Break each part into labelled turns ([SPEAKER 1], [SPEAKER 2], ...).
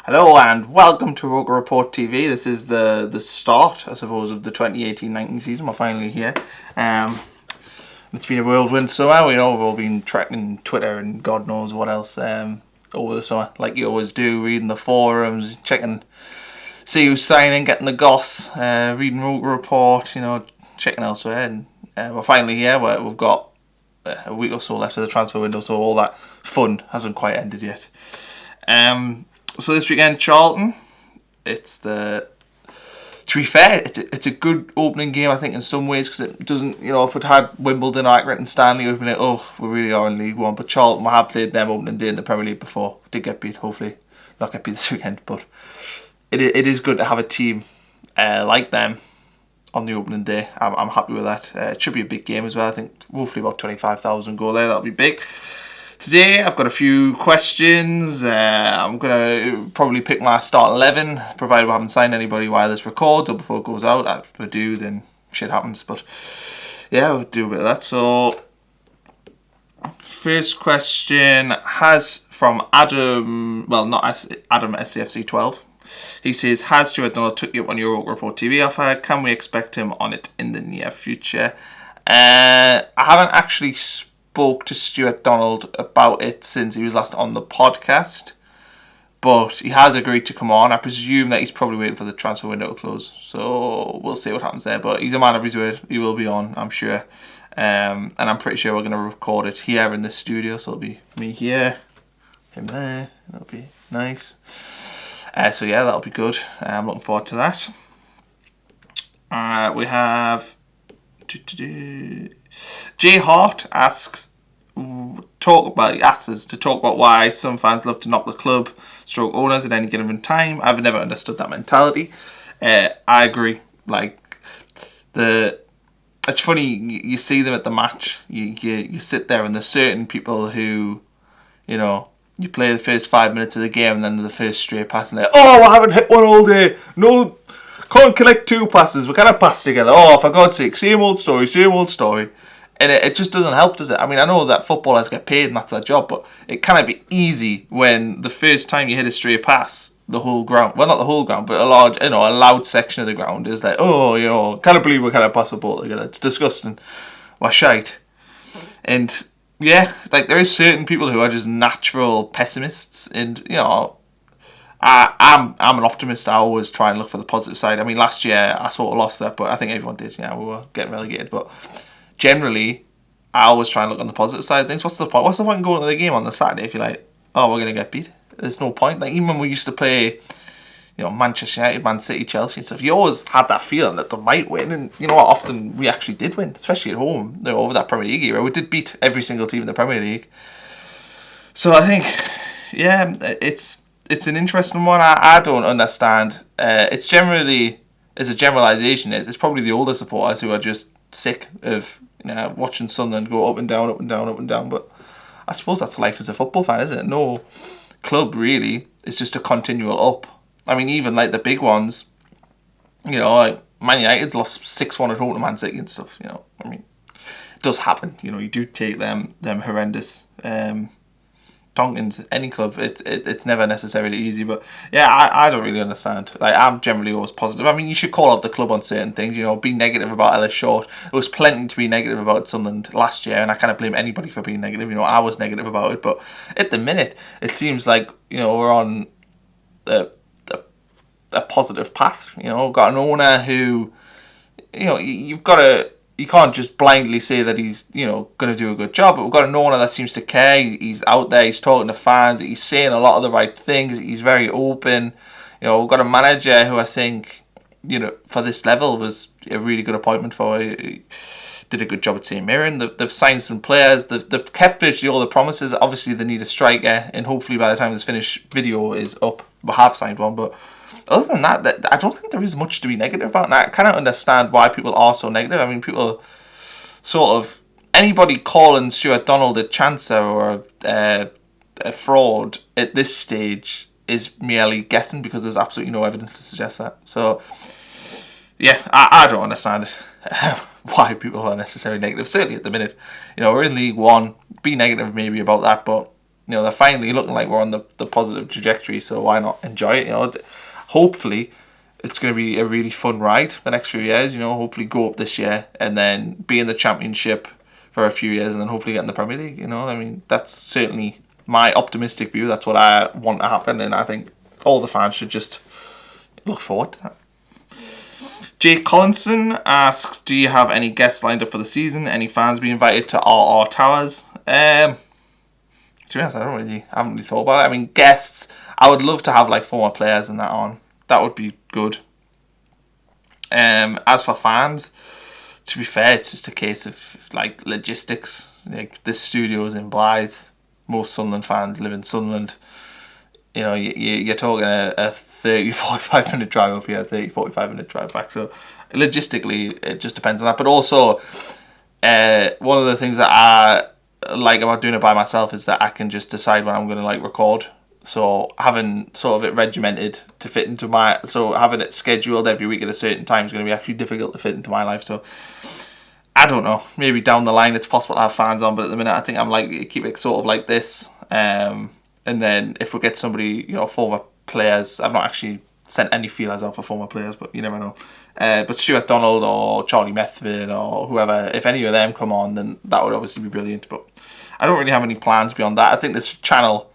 [SPEAKER 1] Hello and welcome to Roker Rapport TV. This is the start, I suppose, of the 2018-19 season. We're finally here. It's been a whirlwind summer. We've all been tracking Twitter and God knows what else over the summer, like you always do, reading the forums, checking, see who's signing, getting the goss, reading Roker Report, checking elsewhere. And we're finally here. We've got a week or so left of the transfer window, so all that fun hasn't quite ended yet. So this weekend, Charlton. To be fair, it's a good opening game, I think, in some ways, because it doesn't, if it had Wimbledon or Accrington Stanley, we'd be like, oh, we really are in League One. But Charlton, we have played them opening day in the Premier League before. Did get beat, hopefully not get beat this weekend, but it is good to have a team like them on the opening day. I'm happy with that. It should be a big game as well. I think hopefully about 25,000 go there. That'll be big. Today I've got a few questions. I'm going to probably pick my start 11, provided we haven't signed anybody while this records or before it goes out. If we do, then shit happens. But yeah, we'll do a bit of that. So, first question from Adam, well, not Adam SCFC12. He says, has Stewart Donald took you up on your Roker Report TV offer? Can we expect him on it in the near future? I haven't actually spoke to Stewart Donald about it since he was last on the podcast, but he has agreed to come on. I presume that he's probably waiting for the transfer window to close, so we'll see what happens there. But he's a man of his word. He will be on, I'm sure, and I'm pretty sure we're going to record it here in the studio, so it'll be me here, him there. That'll be nice. So yeah, that'll be good. I'm looking forward to that. We have J Hart asks us to talk about why some fans love to knock the club stroke owners at any given time. I've never understood that mentality. I agree. It's funny, you see them at the match, you sit there and there's certain people who, you play the first 5 minutes of the game and then the first straight pass and they're, oh, I haven't hit one all day. No, can't collect two passes. We can't pass together. Oh, for God's sake, same old story. And it just doesn't help, does it? I mean, I know that footballers get paid and that's their job, but it cannot be easy when the first time you hit a straight pass, the whole ground, well, not the whole ground, but a loud section of the ground is like, oh, can't believe we can't pass a ball together. It's disgusting. We're shite. And yeah, there is certain people who are just natural pessimists, and I'm an optimist. I always try and look for the positive side. I mean, last year I sort of lost that, but I think everyone did. Yeah, we were getting relegated, but generally, I always try and look on the positive side of things. What's the point? What's the point in going to the game on the Saturday if you're like, oh, we're going to get beat? There's no point. Even when we used to play, Manchester United, Man City, Chelsea and stuff, you always had that feeling that they might win. And you know what? Often we actually did win, especially at home. Over that Premier League era, we did beat every single team in the Premier League. So I think, yeah, it's an interesting one. I don't understand. It's generally, as a generalisation, it's probably the older supporters who are just sick of watching Sunderland go up and down, up and down, up and down. But I suppose that's life as a football fan, isn't it? No club really is just a continual up. I mean, even the big ones, Man United's lost 6-1 at home to Man City and stuff. I mean, it does happen. You do take them horrendous Tonkins, any club, it's never necessarily easy, but yeah, I don't really understand. I'm generally always positive. I mean, you should call out the club on certain things, be negative about Ellis Short. There was plenty to be negative about Sunderland last year, and I can't blame anybody for being negative. I was negative about it, but at the minute, it seems like, we're on a positive path. We've got an owner who, you can't just blindly say that he's, going to do a good job. But we've got an owner that seems to care. He's out there. He's talking to fans. He's saying a lot of the right things. He's very open. We've got a manager who I think, for this level was a really good appointment for. He did a good job at St Mirren. They've signed some players. They've kept virtually all the promises. Obviously, they need a striker. And hopefully by the time this finished video is up, we have signed one. But other than that, I don't think there is much to be negative about. And I kind of understand why people are so negative. I mean, people anybody calling Stewart Donald a chancer or a fraud at this stage is merely guessing, because there's absolutely no evidence to suggest that. So, yeah, I don't understand it. Why people are necessarily negative. Certainly at the minute, we're in League One. Be negative maybe about that, but they're finally looking like we're on the positive trajectory. So why not enjoy it? Hopefully, it's going to be a really fun ride the next few years. Hopefully go up this year and then be in the Championship for a few years and then hopefully get in the Premier League. That's certainly my optimistic view. That's what I want to happen, and I think all the fans should just look forward to that. Jake Collinson asks, do you have any guests lined up for the season? Any fans be invited to RR Towers? To be honest, I haven't really thought about it. Guests, I would love to have like former players and that on. That would be good. As for fans, to be fair, it's just a case of like logistics. Like, this studio is in Blyth. Most Sunderland fans live in Sunderland. You're talking a 30, 45 minute drive up here, 30, 45 minute drive back. So logistically, it just depends on that. But also, one of the things that I like about doing it by myself is that I can just decide when I'm going to like record. So having sort of it regimented to fit into having it scheduled every week at a certain time is going to be actually difficult to fit into my life. So I don't know. Maybe down the line it's possible to have fans on, but at the minute I think I'm like keep it sort of like this. And then if we get somebody, former players, I've not actually sent any feelers out for former players, but you never know. But Stewart Donald or Charlie Methven or whoever, if any of them come on, then that would obviously be brilliant. But I don't really have any plans beyond that. I think this channel,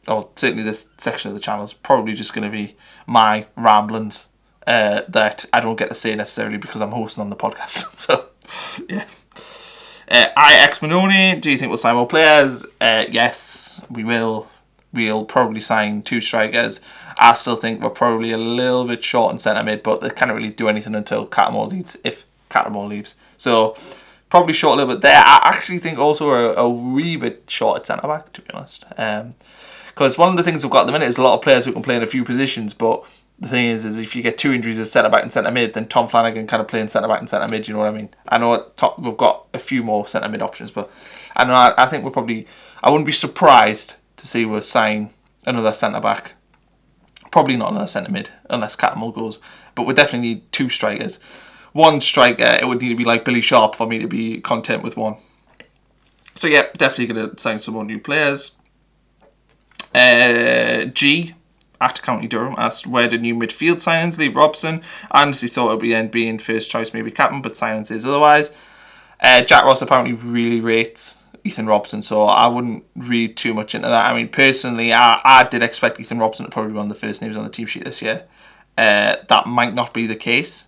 [SPEAKER 1] or certainly this section of the channel, is probably just going to be my ramblings that I don't get to say necessarily because I'm hosting on the podcast. So, yeah. IX Manoni, do you think we'll sign more players? Yes, we will. We'll probably sign 2 strikers. I still think we're probably a little bit short in centre mid, but they can't really do anything until Cattermore leaves, if Cattermore leaves. So probably short a little bit there. I actually think also we're a wee bit short at centre back, to be honest. Because one of the things we've got at the minute is a lot of players who can play in a few positions, but the thing is if you get 2 injuries as centre back and centre mid, then Tom Flanagan kind of playing centre back and centre mid. You know what I mean? I know we've got a few more centre mid options, but I think we're probably. I wouldn't be surprised to see we'll sign another centre back. Probably not another centre mid unless Cattermole goes, but we definitely need 2 strikers. 1 striker, it would need to be like Billy Sharp for me to be content with 1. So yeah, definitely going to sign some more new players. G at County Durham asked, where did new midfield signings leave Robson? I honestly thought it would be NB in first choice, maybe captain, but silence is otherwise. Jack Ross apparently really rates Ethan Robson, so I wouldn't read too much into that. Personally, I did expect Ethan Robson to probably be one of the first names on the team sheet this year. That might not be the case.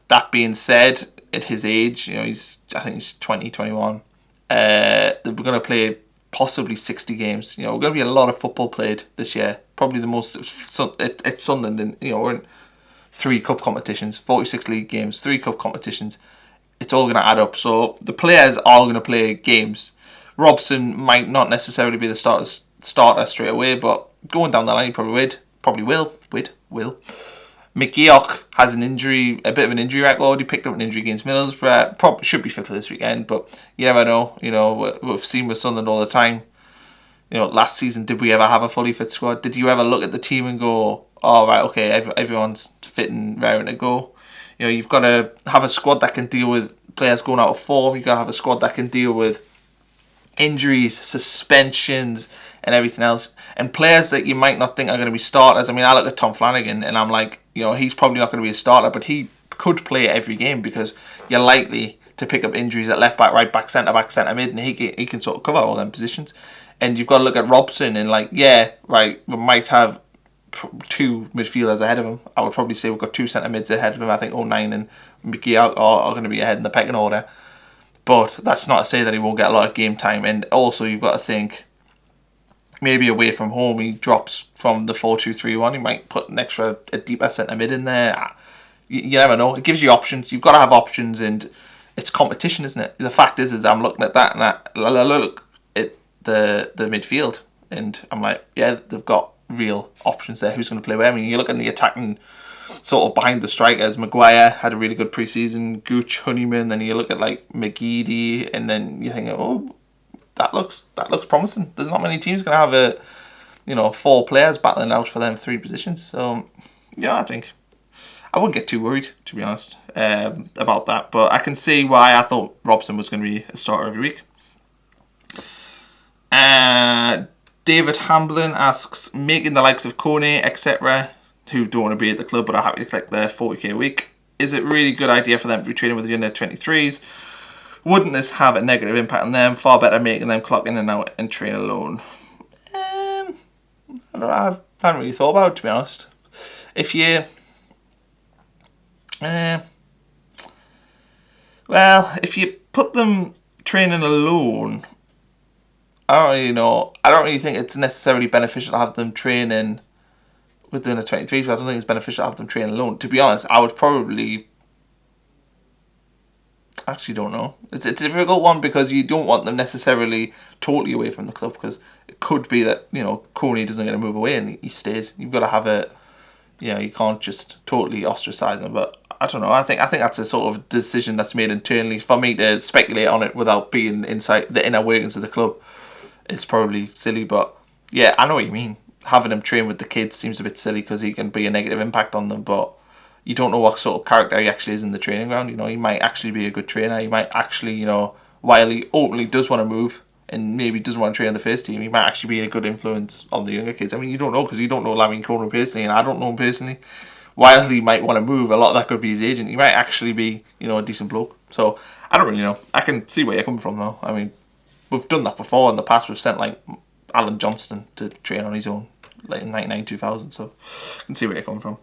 [SPEAKER 1] That being said, at his age, I think he's 20, 21. We're going to play possibly 60 games. We're going to be a lot of football played this year. Probably the most at Sunderland. And, we're in 3 cup competitions, 46 league games, 3 cup competitions. It's all going to add up. So the players are going to play games. Robson might not necessarily be the starter straight away, but going down the line, he probably will. McGeoch has a bit of an injury record. He picked up an injury against Middlesbrough. Probably should be fit for this weekend, but you never know. We've seen with Sunderland all the time. Last season, did we ever have a fully fit squad? Did you ever look at the team and go, "Oh right, okay, everyone's fit and raring to go"? You've got to have a squad that can deal with players going out of form. You've got to have a squad that can deal with injuries, suspensions, and everything else, and players that you might not think are going to be starters. I look at Tom Flanagan and I'm like, he's probably not going to be a starter, but he could play every game because you're likely to pick up injuries at left back, right back, centre mid, and he can sort of cover all them positions. And you've got to look at Robson and we might have 2 midfielders ahead of him. I would probably say we've got 2 centre mids ahead of him. I think 09 and Mickey are going to be ahead in the pecking order. But that's not to say that he won't get a lot of game time. And also you've got to think, maybe away from home he drops from the 4-2-3-1. He might put a deeper centre mid in there. You never know. It gives you options. You've got to have options, and it's competition, isn't it? The fact is I'm looking at that and I look at the midfield, and I'm like, yeah, they've got real options there. Who's going to play where? You look at the attacking sort of behind the strikers. Maguire had a really good pre-season. Gooch, Honeyman. Then you look at McGeady, and then you think, oh, that looks promising. There's not many teams going to have 4 players battling out for them 3 positions. So yeah, I think I wouldn't get too worried, to be honest, about that. But I can see why I thought Robson was going to be a starter every week. David Hamblin asks, making the likes of Kone, etc., who don't want to be at the club but are happy to collect their 40k a week, is it really good idea for them to be training with the under 23s? Wouldn't this have a negative impact on them? Far better making them clock in and out and train alone. I don't know, I haven't really thought about it, to be honest. If you... well, if you put them training alone, I don't really know. I don't really think it's necessarily beneficial to have them training with the under 23s. I don't think it's beneficial to have them training alone. To be honest, I would probably... actually don't know. It's a difficult one because you don't want them necessarily totally away from the club, because it could be that, you know, Coney doesn't get to move away and he stays. You've got to have a, you know, you can't just totally ostracize them. But I don't know. I think that's a sort of decision that's made internally. For me to speculate on it without being inside the inner workings of the club, it's probably silly. But yeah, I know what you mean. Having him train with the kids seems a bit silly because he can be a negative impact on them, but you don't know what sort of character he actually is in the training ground. You know, he might actually be a good trainer. He might actually, you know, while he openly does want to move and maybe doesn't want to train on the first team, he might actually be a good influence on the younger kids. I mean, you don't know, because you don't know Lamine Conan personally, and I don't know him personally. While he might want to move, a lot of that could be his agent. He might actually be, you know, a decent bloke. So, I don't really know. I can see where you're coming from, though. I mean, we've done that before in the past. We've sent, like, Alan Johnston to train on his own, like, in 99, 2000. So, I can see where you're coming from.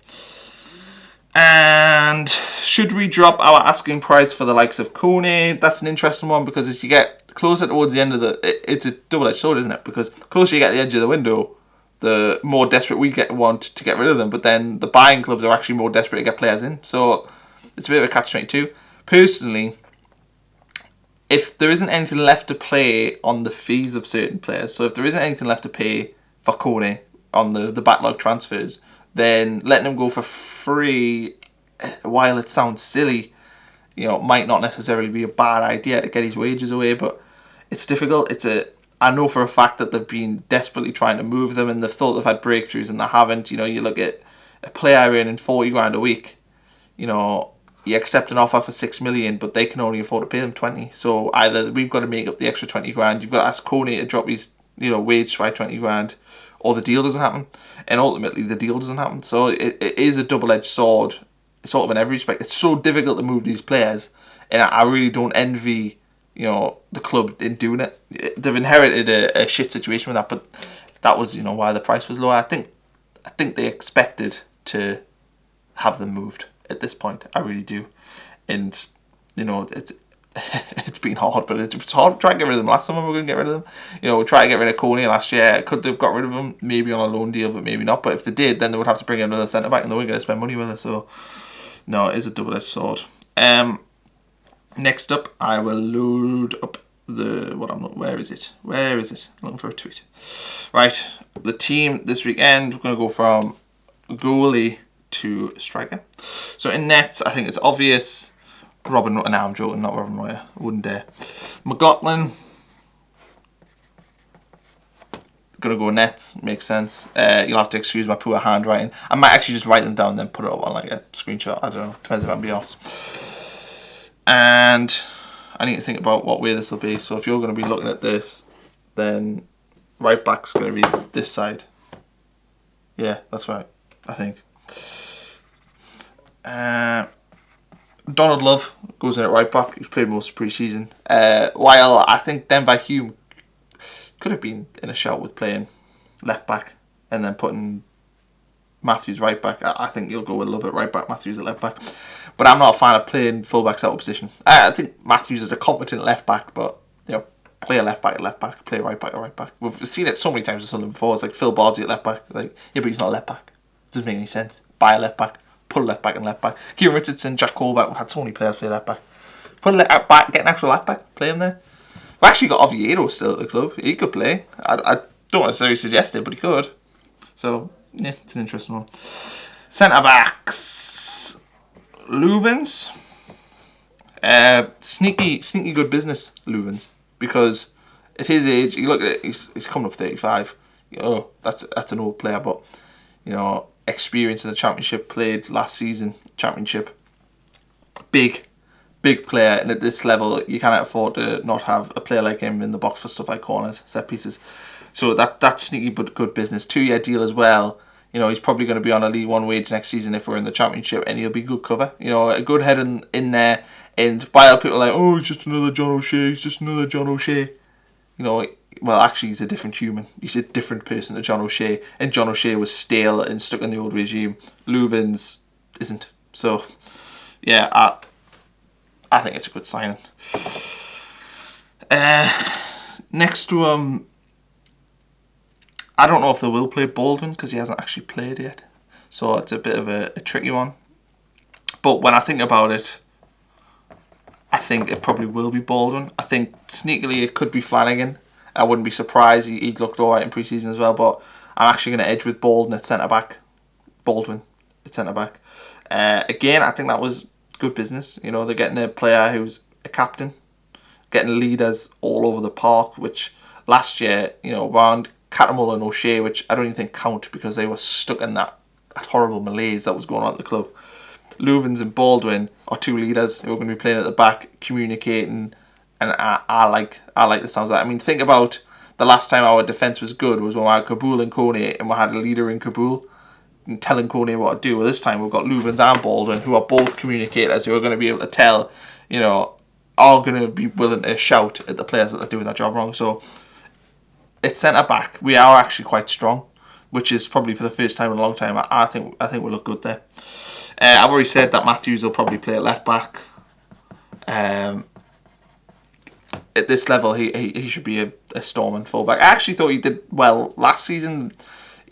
[SPEAKER 1] And should we drop our asking price for the likes of Kone? That's an interesting one, because as you get closer towards the end of it's a double-edged sword, isn't it? Because the closer you get to the edge of the window, the more desperate we want to get rid of them. But then the buying clubs are actually more desperate to get players in. So it's a bit of a catch-22. Personally, if there isn't anything left to play on the fees of certain players, so if there isn't anything left to pay for Kone on the backlog transfers, then letting them go for free, while it sounds silly, you know, might not necessarily be a bad idea to get his wages away, but it's difficult. I know for a fact that they've been desperately trying to move them, and they've thought they've had breakthroughs and they haven't. You know, you look at a player earning 40 grand a week, you know, you accept an offer for 6 million, but they can only afford to pay them 20. So either we've got to make up the extra 20 grand, you've got to ask Coney to drop his, you know, wage by 20 grand, or the deal doesn't happen. And ultimately the deal doesn't happen. So it is a double-edged sword, sort of in every respect. It's so difficult to move these players, and I really don't envy, you know, the club in doing it. They've inherited a shit situation with that, but that was, you know, why the price was low. I think they expected to have them moved at this point. I really do. And, you know, it's been hard, but it's hard to try and get rid of them. Last time we were going to get rid of them, you know, we tried to get rid of Coney last year. Could they have got rid of him? Maybe on a loan deal, but maybe not. But if they did, then they would have to bring in another centre back, and they weren't going to spend money with it. So, no, it is a double-edged sword. Next up, I will load up where is it? I'm looking for a tweet. Right, the team this weekend, we're going to go from goalie to striker. So in nets, I think it's obvious. I'm joking, not Robin Royer. I wouldn't dare. McLaughlin, gonna go nets, makes sense. You'll have to excuse my poor handwriting. I might actually just write them down and then put it up on like a screenshot. I don't know, depends if I'm be off. And I need to think about what way this will be. So if you're gonna be looking at this, then right back's gonna be this side. Yeah, that's right, I think. Donald Love goes in at right back. He's played most of pre-season. While I think Denver Hume could have been in a shout with playing left back and then putting Matthews right back. I think you'll go with Love at right back, Matthews at left back. But I'm not a fan of playing fullbacks out of position. I think Matthews is a competent left back, but you know, play a left back at left back, play right back at right back. We've seen it so many times with Sunderland before. It's like Phil Bardsey at left back. Like, yeah, but he's not a left back. It doesn't make any sense. Buy a left back. Put a left back and left back. Kieran Richardson, Jack Colback, we've had so many players play left back. Put a left back, get an actual left back, play him there. We've actually got Oviedo still at the club. He could play. I don't necessarily suggest it, but he could. So, yeah, it's an interesting one. Centre backs. Louvens. Sneaky good business, Louvens. Because at his age, you look at it, he's coming up 35. Oh, that's an old player, but, you know, experience in the championship, played last season, championship. Big player, and at this level, you cannot afford to not have a player like him in the box for stuff like corners, set pieces. So that's sneaky but good business. 2-year deal as well. You know, he's probably going to be on a League One wage next season if we're in the Championship, and he'll be good cover. You know, a good head in there. And while people are like, oh, it's just another John O'Shea, it's just another John O'Shea. You know, well, actually, he's a different human. He's a different person to John O'Shea. And John O'Shea was stale and stuck in the old regime. Louvens isn't. So, yeah, I think it's a good signing. Next to I don't know if they will play Baldwin because he hasn't actually played yet. So it's a bit of a tricky one. But when I think about it, I think it probably will be Baldwin. I think sneakily it could be Flanagan. I wouldn't be surprised. He looked alright in pre-season as well. But I'm actually going to edge with Baldwin at centre-back. Baldwin at centre-back. Again, I think that was good business. You know, they're getting a player who's a captain. Getting leaders all over the park, which last year, you know, around Cattermole and O'Shea, which I don't even think count because they were stuck in that horrible malaise that was going on at the club. Louvens and Baldwin are 2 leaders who are going to be playing at the back, communicating, and I like the sounds of that. I mean, think about the last time our defence was good was when we had Kabul and Kone, and we had a leader in Kabul and telling Kone what to do. Well, this time we've got Louvens and Baldwin, who are both communicators, who are going to be able to tell, you know, are going to be willing to shout at the players that are doing their job wrong. So at centre back, we are actually quite strong, which is probably for the first time in a long time. I think we look good there. I've already said that Matthews will probably play at left back. At this level, he should be a Storm and fullback. I actually thought he did well last season.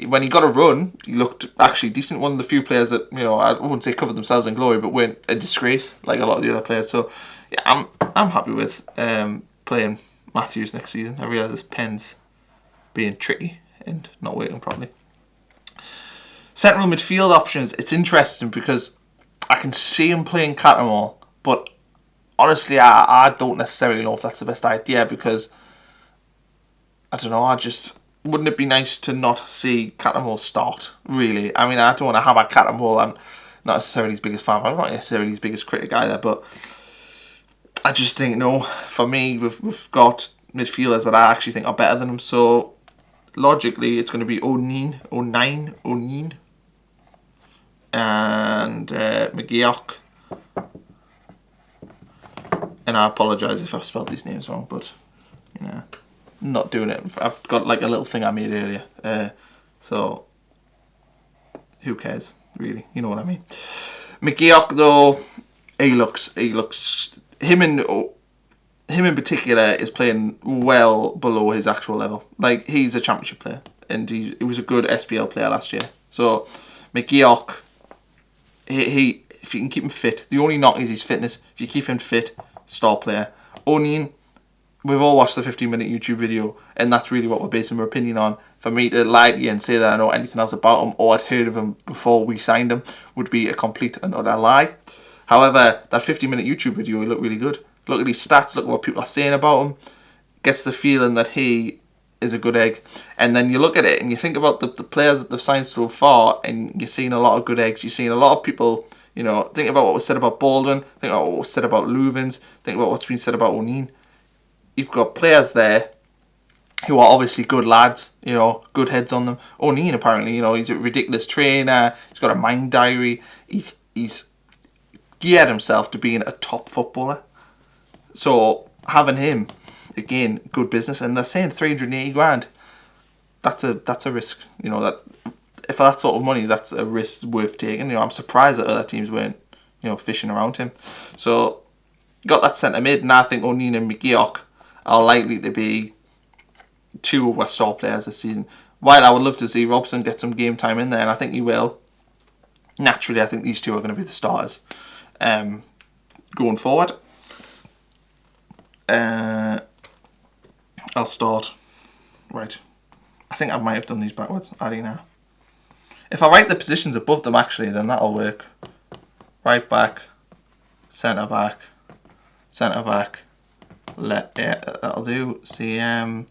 [SPEAKER 1] When he got a run, he looked actually decent. One of the few players that, you know, I wouldn't say covered themselves in glory, but weren't a disgrace like a lot of the other players. So yeah, I'm happy with playing Matthews next season. I realise this pen's being tricky and not working properly. Central midfield options, it's interesting because I can see him playing Cattermole, but honestly, I don't necessarily know if that's the best idea because, I don't know, wouldn't it be nice to not see Cattermole start, really? I mean, I don't want to hammer Cattermole. I'm not necessarily his biggest fan, I'm not necessarily his biggest critic either, but I just think, no, for me, we've got midfielders that I actually think are better than him, so logically, it's going to be O'Neill, and McGeoch. And I apologise if I've spelled these names wrong, but, you know, I'm not doing it. I've got like a little thing I made earlier, so who cares, really? You know what I mean. McGeoch, though, he looks. Him in particular is playing well below his actual level. Like, he's a championship player, and he was a good SPL player last year. So McGeoch, he if you can keep him fit, the only knock is his fitness. If you keep him fit, star player. O'Neill, we've all watched the 15-minute YouTube video, and that's really what we're basing our opinion on. For me to lie to you and say that I know anything else about him or I'd heard of him before we signed him would be a complete and utter lie. However, that 50-minute YouTube video, he looked really good. Look at his stats, look at what people are saying about him. Gets the feeling that he is a good egg. And then you look at it and you think about the players that they've signed so far, and you're seeing a lot of good eggs. You're seeing a lot of people, you know, think about what was said about Baldwin, think about what was said about Louvens, think about what's been said about O'Neill. You've got players there who are obviously good lads, you know, good heads on them. O'Neill, apparently, you know, he's a ridiculous trainer. He's got a mind diary. He's geared himself to being a top footballer. So having him, again, good business. And they're saying 380 grand. That's a risk. You know, that if that sort of money, that's a risk worth taking. You know, I'm surprised that other teams weren't, you know, fishing around him. So got that centre mid, and I think O'Neill and McGeoch are likely to be 2 of our star players this season. While I would love to see Robson get some game time in there, and I think he will. Naturally, I think these 2 are going to be the starters going forward. I'll start. Right. I think I might have done these backwards. I don't know. If I write the positions above them, actually, then that'll work. Right back, centre back, yeah, that'll do. CM,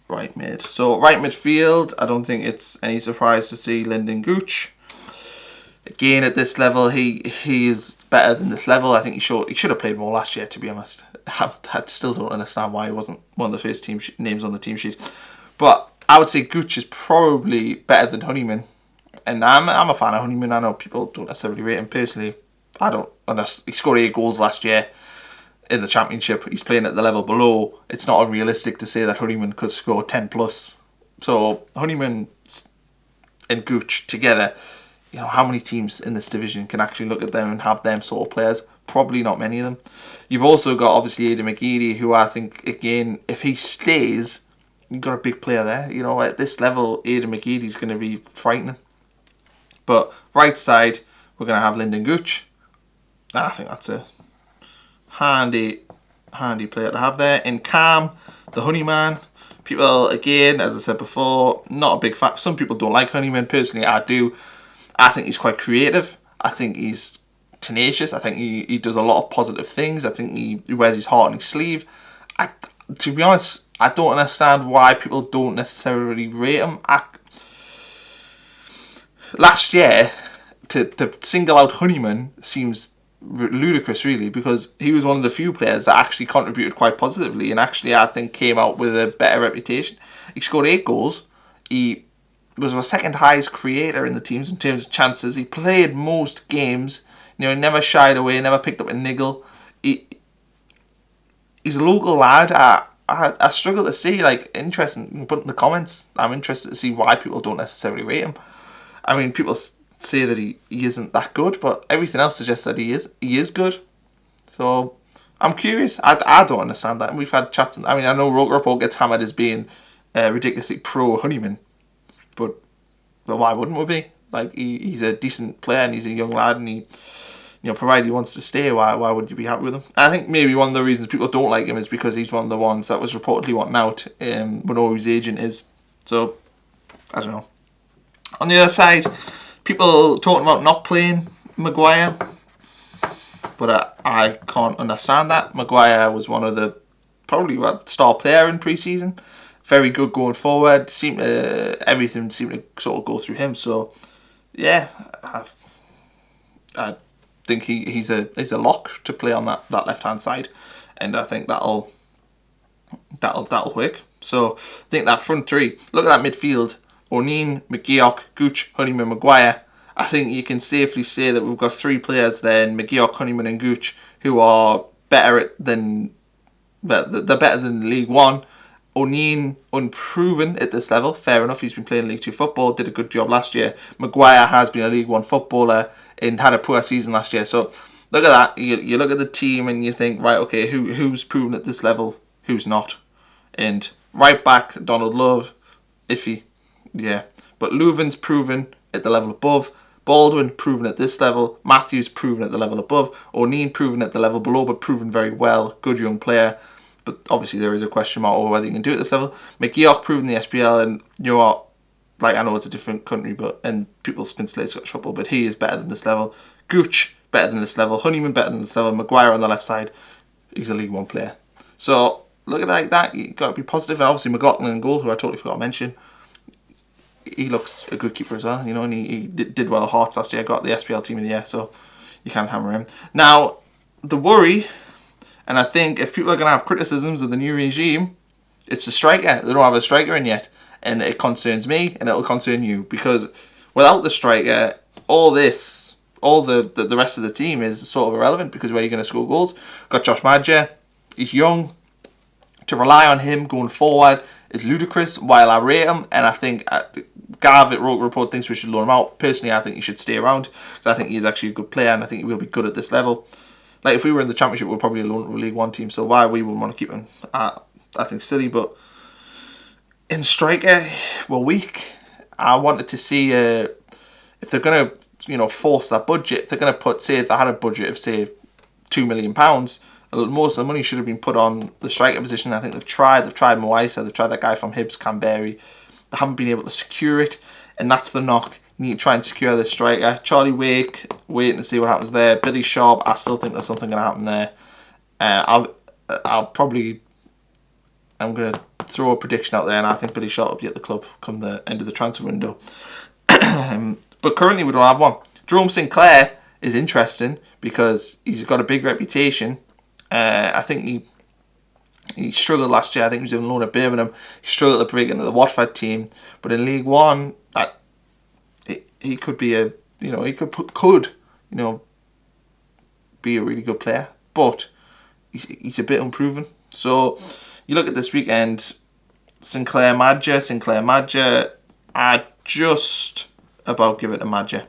[SPEAKER 1] right mid. So right midfield, I don't think it's any surprise to see Lyndon Gooch. Again, at this level, he is better than this level. I think he should have played more last year, to be honest. I still don't understand why he wasn't one of the first team names on the team sheet. But I would say Gooch is probably better than Honeyman. And I'm a fan of Honeyman. I know people don't necessarily rate him. Personally, I don't. He scored 8 goals last year in the Championship. He's playing at the level below. It's not unrealistic to say that Honeyman could score 10 plus. So Honeyman and Gooch together, you know, how many teams in this division can actually look at them and have them sort of players? Probably not many of them. You've also got obviously Aidan McGeady, who I think, again, if he stays, you've got a big player there. You know, at this level, Aidan McGeady's going to be frightening. But right side, we're going to have Lyndon Gooch. I think that's a handy player to have there. In Cam, the Honeyman. People, again, as I said before, not a big fan. Some people don't like Honeyman. Personally, I do. I think he's quite creative. I think he's tenacious. I think he does a lot of positive things. I think he wears his heart on his sleeve. To be honest, I don't understand why people don't necessarily rate him. Last year, to single out Honeyman seems ludicrous, really, because he was one of the few players that actually contributed quite positively and actually, I think, came out with a better reputation. He scored 8 goals. He was our second highest creator in the teams in terms of chances. He played most games. You know, he never shied away, never picked up a niggle. He's a local lad. I struggle to see, like, interesting. Put in the comments. I'm interested to see why people don't necessarily rate him. I mean, people say that he isn't that good, but everything else suggests that he is good. So I'm curious. I don't understand that. And we've had chats. I mean, I know Roker Rapport gets hammered as being ridiculously pro Honeyman, but why wouldn't we be? Like, he's a decent player and he's a young lad, and he, you know, provided he wants to stay, why would you be happy with him? I think maybe one of the reasons people don't like him is because he's one of the ones that was reportedly wanting out when all his agent is. So I don't know. On the other side, people talking about not playing Maguire, but I can't understand that. Maguire was one of the probably star player in pre-season. Very good going forward. Everything seemed to sort of go through him. So yeah, I think he's a lock to play on that left hand side, and I think that'll work. So I think that front three. Look at that midfield: O'Neill, McGeoch, Gooch, Honeyman, Maguire. I think you can safely say that we've got 3 players there, McGeoch, Honeyman and Gooch, who are better than League One. O'Neill, unproven at this level. Fair enough, he's been playing League 2 football, did a good job last year. Maguire has been a League 1 footballer and had a poor season last year. So look at that. You look at the team and you think, right, okay, who's proven at this level, who's not? And right back, Donald Love, iffy. Yeah. But Leuven's proven at the level above. Baldwin proven at this level. Matthews proven at the level above. O'Neill proven at the level below, but proven very well. Good young player. But obviously there is a question mark over whether you can do it at this level. McGeoch proven the SPL, and you know what? Like, I know it's a different country, and people spin slate Scottish football, but he is better than this level. Gooch better than this level. Honeyman better than this level. Maguire on the left side, he's a League 1 player. So look at it like that. You got to be positive. And obviously McLaughlin in goal, who I totally forgot to mention. He looks a good keeper as well, you know, and he did well at Hearts last year. Got the SPL team of the year, so you can't hammer him. Now, the worry, and I think if people are going to have criticisms of the new regime, it's the striker. They don't have a striker in yet, and it concerns me, and it'll concern you, because without the striker, all the rest of the team is sort of irrelevant, because where are you going to score goals? Got Josh Madger, he's young. To rely on him going forward is ludicrous, while I rate him, and I think Gav at Roker Report thinks we should loan him out. Personally, I think he should stay around, because I think he's actually a good player, and I think he will be good at this level. Like, if we were in the Championship, we'd probably loan to a League 1 team, so why we wouldn't want to keep him, I think silly. But in striker, we're weak. I wanted to see if they're going to, you know, force that budget. If they're going to put, say, if they had a budget of, say, £2 million, most of the money should have been put on the striker position. I think they've tried Moisa, they've tried that guy from Hibs, Canberry. They haven't been able to secure it, and that's the knock. You need to try and secure the striker. Charlie Wake, waiting to see what happens there. Billy Sharp, I still think there's something going to happen there. I'm going to throw a prediction out there, and I think Billy Sharp will be at the club come the end of the transfer window. But currently we don't have one. Jerome Sinclair is interesting, because he's got a big reputation. I think he struggled last year. I think he was on loan at Birmingham. He struggled to break into the Watford team, but in League One, he could be he could be a really good player, but he's a bit unproven. So you look at this weekend, Sinclair Madja, I'd just about give it to Madja.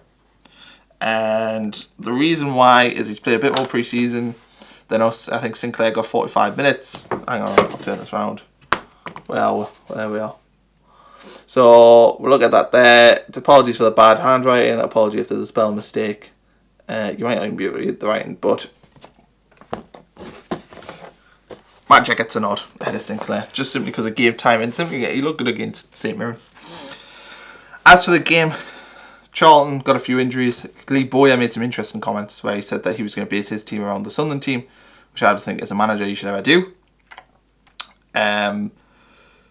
[SPEAKER 1] And the reason why is he's played a bit more pre-season than us. I think Sinclair got 45 minutes. Hang on, I'll turn this around. Well, there we are. So we'll look at that there. Apologies for the bad handwriting. Apology if there's a spelling mistake. You might not even be able to read the writing, but Madja gets a nod ahead of Sinclair, just simply because of game time, and simply he looked good against St Mirren. As for the game, Charlton got a few injuries. Lee Bowyer made some interesting comments where he said that he was going to base his team around the Sunderland team, which I don't think as a manager you should ever do.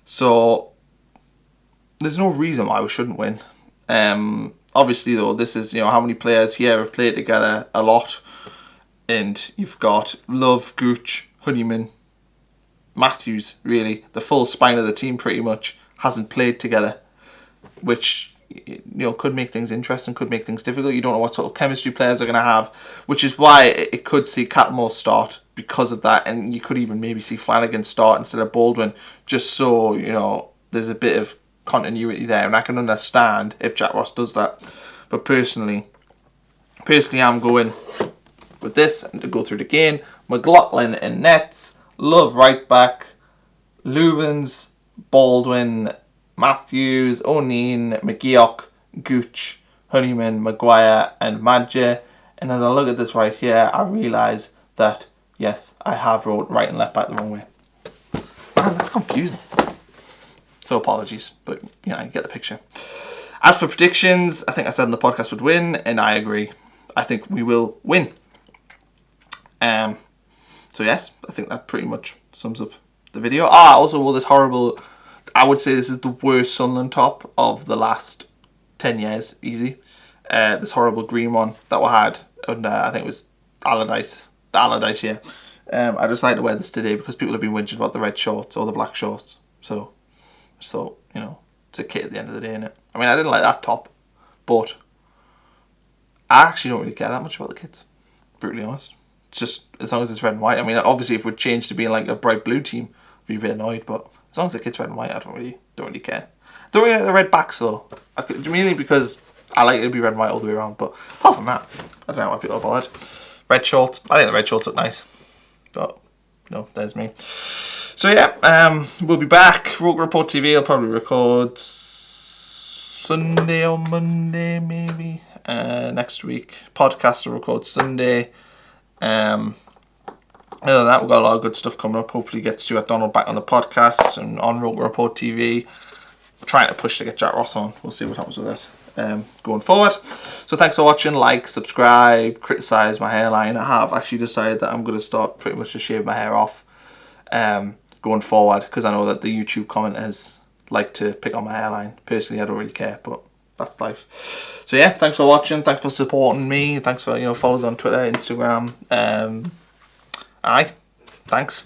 [SPEAKER 1] So there's no reason why we shouldn't win. Obviously though, this is how many players here have played together a lot, and you've got Love, Gooch, Honeyman, Matthews, really the full spine of the team pretty much hasn't played together, which could make things interesting, could make things difficult. You don't know what sort of chemistry players are going to have, which is why it could see Catmore start because of that, and you could even maybe see Flanagan start instead of Baldwin, just so there's a bit of continuity there. And I can understand if Jack Ross does that, but personally I'm going with this and to go through the game. McLaughlin in nets, Love right back, Lubens, Baldwin, Matthews, O'Neill, McGeoch, Gooch, Honeyman, Maguire and Madja. And as I look at this right here, I realise that yes, I have wrote right and left back the wrong way. Man, that's confusing. So apologies, but you get the picture. As for predictions, I think I said in the podcast would win, and I agree. I think we will win. So yes, I think that pretty much sums up the video. Also wore this horrible, I would say this is the worst Sunderland top of the last 10 years, easy. This horrible green one that we had, and I think it was Allardyce, the Allardyce year. I just like to wear this today because people have been whinging about the red shorts or the black shorts. So I just thought, it's a kit at the end of the day, innit? I mean, I didn't like that top, but I actually don't really care that much about the kits, brutally honest. It's just as long as it's red and white. I mean, obviously if we'd change to being like a bright blue team, I'd be a bit annoyed, but as long as the kit's red and white, I don't really care. Don't really like the red backs though. Mainly because I like it to be red and white all the way around, but apart from that, I don't know why people are bothered. Red shorts, I think the red shorts look nice. But there's me. So yeah, we'll be back. Roker Rapport TV, I'll probably record Sunday or Monday maybe. Next week. Podcast will record Sunday. Other than that, we've got a lot of good stuff coming up. Hopefully get Stewart Donald back on the podcast and on Roker Rapport TV. We're trying to push to get Jack Ross on. We'll see what happens with that going forward. So thanks for watching. Like, subscribe, criticise my hairline. I have actually decided that I'm going to start pretty much to shave my hair off going forward, because I know that the YouTube commenters like to pick on my hairline. Personally, I don't really care, but that's life. So yeah, thanks for watching. Thanks for supporting me. Thanks for follow us on Twitter, Instagram. Thanks.